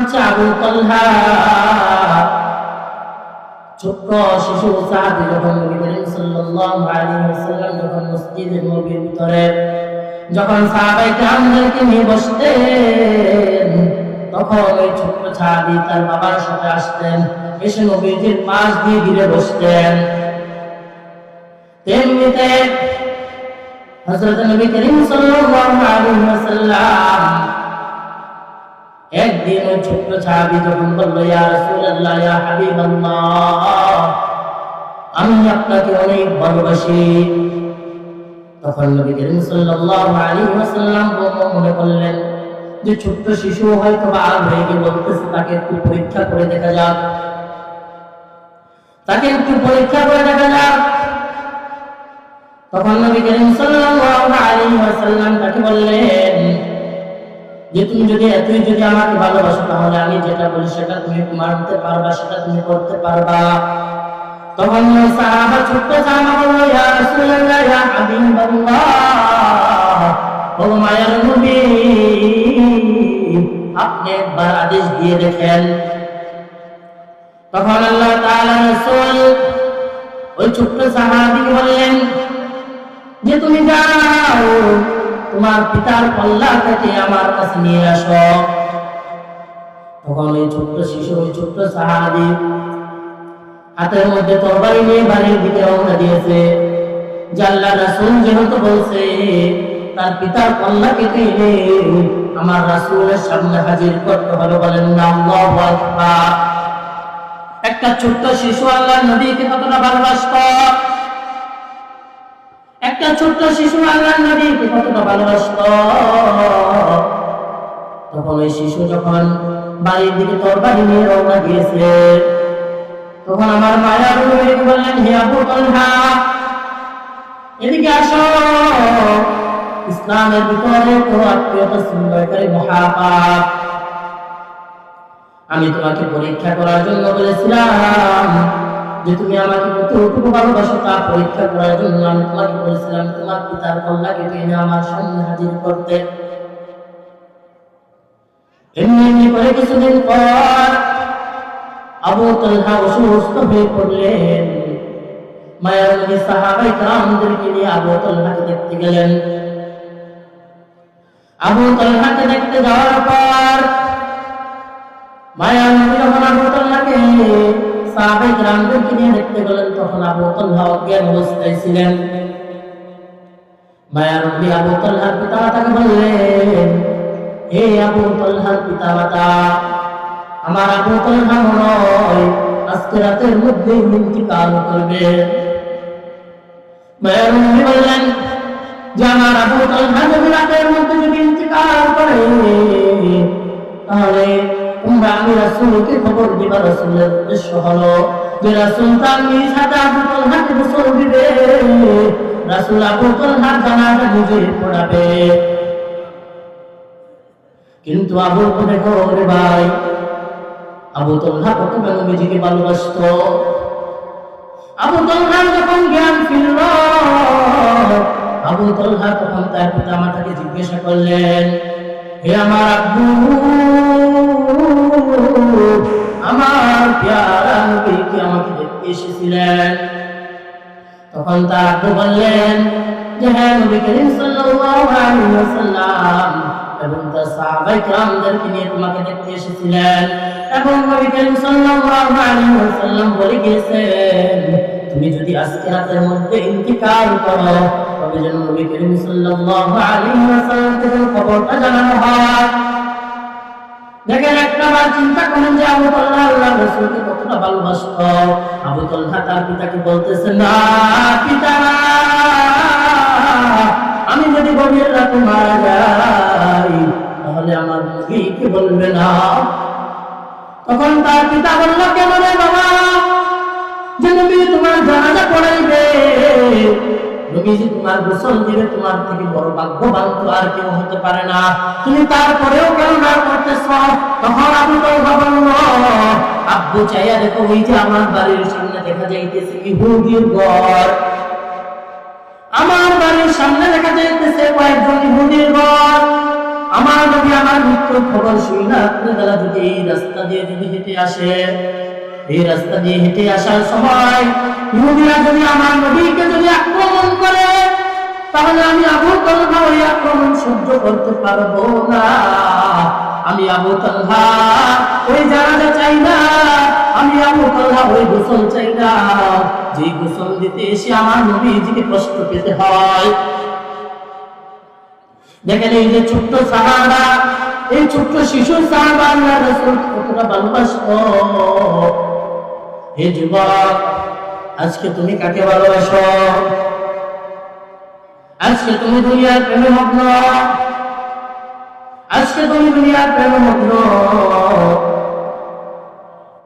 হচ্ছে আবু তালহা ছোট্ট শিশু সাহাবী যখন নবী করিম সাল্লাল্লাহু আলাইহি ওয়াসাল্লাম যখন মসজিদে নববীর ভিতরে যখন সাহাবায়ে কেরামদেরকে নিয়ে বসতেন তখন ওই ছোট্ট সাহাবী তার বাবার সাথে আসতেন, এসে নবীজির পাশ দিয়ে ঘিরে বসতেন। তেমনিতে হযরত নবী করিম সাল্লাল্লাহু আলাইহি ওয়াসাল্লাম একদিন ওই ছোট্ট সাহাবী যখন বলল, ইয়া রাসূলুল্লাহ, ইয়া হাবিবাল্লাহ, আমি আপনাকে অনেক ভালোবাসি। তখন নবী করিম সাল্লাল্লাহু আলাইহি ওয়াসাল্লাম মনে করলেন যে ছোট্ট শিশু হয়তো আগ হয়ে গিয়ে বলতেছে, তাকে একটু পরীক্ষা করে দেখা যাক, তাকে একটু পরীক্ষা করে দেখা যাক। তখন নবী করিম সাল্লাল্লাহু আলাইহি ওয়াসাল্লাম তাকে বললেন যে তুমি যদি এতই যদি আমাকে ভালোবাসো তাহলে আমি যেটা বলি সেটা তুমি মানতে পারবা, সেটা তুমি করতে পারবা। তখন ওই সাহাবা ছোট্ট সাহাবা বলল, ইয়া রাসূলুল্লাহ, ইয়া হাবিবাল্লাহ, ও মায়ার নবী, আপনি একবার আদেশ দিয়ে দেখেন। তখন আল্লাহ তাআলা রাসূল ওই ছোট্ট সাহাবীকে বললেন যে তুমি যাও, তোমার পিতার কল্লা থেকে আমার কাছে নিয়ে আসো। তখন ওই ছোট্ট শিশু, ওই ছোট্ট সাহাবী হাতের মধ্যে তরবারি নিয়ে বাড়ির দিকে রওনা দিয়েছে। যে আল্লাহ রাসূল যেহেতু বলছে তার পিতার কল্লা কেটে এনে আমার রাসূলের সামনে হাজির করতে হবে, বলেন না আল্লাহু আকবার। একটা ছোট্ট শিশু আল্লাহর নবীকে কতটা ভালোবাসতো, একটা ছোট্ট শিশু আল্লাহর নবীকে কতটা ভালোবাসতো। তখন ওই শিশু যখন বাড়ির দিকে তরবারি নিয়ে রওনা দিয়েছে, তখন আমার মায়া নবীকে বললেন, হে আবু তালহা, এদিকে আসো। ইসলামের ভিতরে কোনো আত্মীয়তা সুন্দরকারী মহাপাপ। আমি তোমাকে পরীক্ষা করার জন্য বলেছিলাম যে তুমি আমাকে কতটুকু ভালোবাসো তা পরীক্ষা করার জন্য আমি তোমাকে বলেছিলাম তোমার পিতার কল্লা কেটে এনে আমার সামনে হাজির করতে। এমনি করে কিছুদিন পর আবু তালহা অসুস্থ হয়ে পড়লেন। মায়ার নবী সাহাবায়ে কেরামদেরকে নিয়ে আবু তালহাকে দেখতে গেলেন। আবু তালহাকে দেখতে যাওয়ার পর মায়ার নবী যখন আবু তালহাকে সাহাবায়ে কেরামদেরকে নিয়ে দেখতে গেলেন, তখন আবু তালহা অজ্ঞান অবস্থায় ছিলেন। মায়ার নবী আবু তালহার পিতামাতাকে বললেন, হে আবু তালহার পিতামাতা, আমার আবু তালহা মনে হয় আজকে রাতের মধ্যে ইন্তিকাল করবে। মায়ার নবী বললেন যে আমার আবু তালহা যদি রাতের মধ্যে যদি ইন্তিকাল করে তাহলে তোমরা আমি রাসূলকে খবর দিবা। রাসূলের উদ্দেশ্য হলো যে রাসূল তার নিজ হাতে আবু তালহাকে গোসল দিবে, রাসূল আবু তালহার জানাজা নিজে পড়াবে। কিন্তু আবু দেখো রে ভাই, আবু তালহা কতটা নবীজিকে ভালোবাসতো। আবু তালহা যখন জ্ঞান ফিরল, আবু তালহা তখন তার পিতামাতাকে জিজ্ঞাসা করলেন, হে আমার আব্বু, আমার প্যারা নবী কি আমাকে দেখতে এসেছিলেন? তখন তার আব্বু বললেন যে হ্যাঁ, নবী করিম সাল্লাল্লাহু আলাইহি ওয়াসাল্লাম এবং তার সাহাবায়ে কেরামদেরকে নিয়ে তোমাকে দেখতে এসেছিলেন, এবং নবী করিম সাল্লাল্লাহু আলাইহি ওয়াসাল্লাম বলে গিয়েছেন তুমি যদি আজকে রাতের মধ্যে ইন্তিকাল করো তবে যেন নবী করিম সাল্লাল্লাহু আলাইহি ওয়াসাল্লাম থেকে খবরটা জানানো হয়। দেখেন, একবার চিন্তা করেন যে আবু তালহা আল্লাহর রাসূলকে কতটা ভালোবাসতো। আবু তালহা তার পিতাকে বলতেছে, না পিতা, আমি যদি গভীর রাতে মারা যাই তাহলে আমার নবীকে বলবে না। তখন তার পিতা বলল, কেন রে বাবা, যে নবী তোমার জানাজা পড়াইবে, নবীজি তোমার গোসল দিবে, তোমার থেকে বড় ভাগ্যবান তো আর কেউ হতে পারে না, তুমি তারপরেও কেন না করতেছ? তখন আবু তালহা বলল, আব্বু চাইয়া দেখো, ওই যে আমার বাড়ির সামনে দেখা যাইতেছে ইহুদির ঘর, আমার বাড়ির সামনে দেখা যাইতেছে কয়েকজন ইহুদির ঘর, আমার নবী আমার মৃত্যুর খবর শুই না রাত্রেবেলা যদি এই রাস্তা দিয়ে যদি হেঁটে আসে, এই রাস্তা দিয়ে হেঁটে আসার সময় ইহুদিরা যদি আমার নবীকে যদি আক্রমণ করে, তাহলে আমি আবু তালহা ওই আক্রমণ সহ্য করতে পারবো না। আমি আবু তালহা ওই জানাজা চাই না, আমি আবু তালহা ওই গোসল চাই না, যে গোসল দিতে এসে আমার নবীজিকে কষ্ট পেতে হয়। দেখেন এই যে ছোট্ট সাহাবা, এই ছোট্ট শিশু সাহাবা আল্লাহ রাসূল কতটা ভালোবাসতো। হে যুবক, আজকে তুমি কাকে ভালোবাসো? আজকে তুমি দুনিয়ার প্রেমে মগ্ন, আজকে তুমি দুনিয়ার প্রেমে মগ্ন।